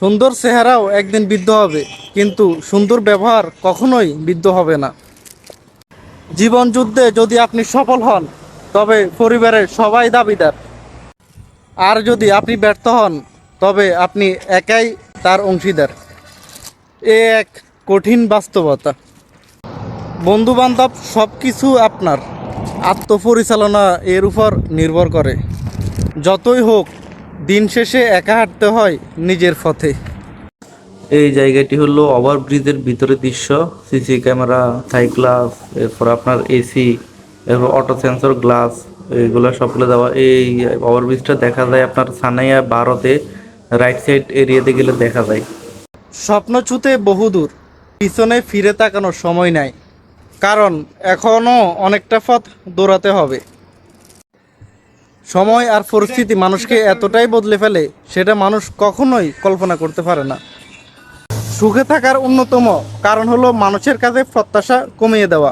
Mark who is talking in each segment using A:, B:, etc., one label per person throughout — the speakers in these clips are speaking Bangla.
A: সুন্দর চেহারাও একদিন বৃদ্ধ হবে, কিন্তু সুন্দর ব্যবহার কখনোই বৃদ্ধ হবে না। জীবন যুদ্ধে যদি আপনি সফল হন, তবে পরিবারের সবাই দাবিদার। আর যদি আপনি ব্যর্থ হন, তবে আপনি একাই তার অংশীদার। এ এক কঠিন বাস্তবতা। বন্ধু বান্ধব সব কিছু আপনার আত্মপরিচালনা এর উপর নির্ভর করে। যতই হোক, দিন শেষে একা হাঁটতে হয় নিজের পথে।
B: এই জায়গাটি হলো ওভারব্রিজের ভিতরের দৃশ্য। সিসি ক্যামেরা, থাই গ্লাস, এরপর আপনার এসি, এরপর অটো সেন্সর গ্লাস, এগুলো সবগুলো দেওয়া। এই ওভারব্রিজটা দেখা যায় আপনার সানাইয়া ভারতে, রাইট সাইড এরিয়াতে গেলে দেখা যায়।
A: স্বপ্ন ছুঁতে বহুদূর, পিছনে ফিরে তাকানোর সময় নাই, কারণ এখনও অনেকটা পথ দৌড়াতে হবে। সময় আর পরিস্থিতি মানুষকে এতটাই বদলে ফেলে, সেটা মানুষ কখনোই কল্পনা করতে পারে না। সুখে থাকার অন্যতম কারণ হলো মানুষের কাছে প্রত্যাশা কমিয়ে দেওয়া।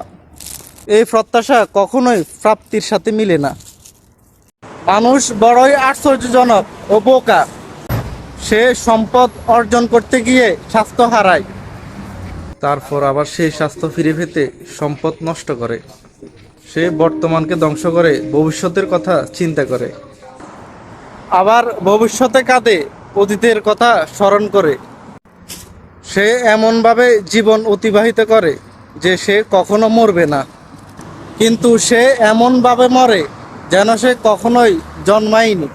A: এই প্রত্যাশা কখনোই প্রাপ্তির সাথে মিলে না। মানুষ বড়ই আশ্চর্যজনক ও বোকা। সে সম্পদ অর্জন করতে গিয়ে স্বাস্থ্য হারায়, তারপর আবার সেই স্বাস্থ্য ফিরে পেতে সম্পদ নষ্ট করে। সে বর্তমানকে ধ্বংস করে ভবিষ্যতের কথা চিন্তা করে, আবার ভবিষ্যতে কাঁদে অতীতের কথা স্মরণ করে। সে এমনভাবে জীবন অতিবাহিত করে যে সে কখনো মরবে না, কিন্তু সে এমনভাবে মরে যেন সে কখনোই জন্মায়নি।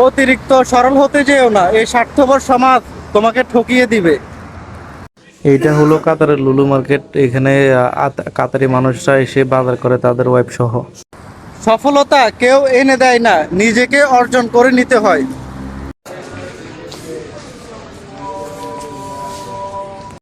A: অতিরিক্ত সরল হতে যেও না, এই স্বার্থপর সমাজ তোমাকে ঠকিয়ে দিবে।
B: এইটা হলো কাতারের লুলু মার্কেট। এখানে কাতারি মানুষরা এসে বাজার করে তাদের ওয়াইফ সহ।
A: সফলতা কেউ এনে দেয় না, নিজেকে অর্জন করে নিতে হয়।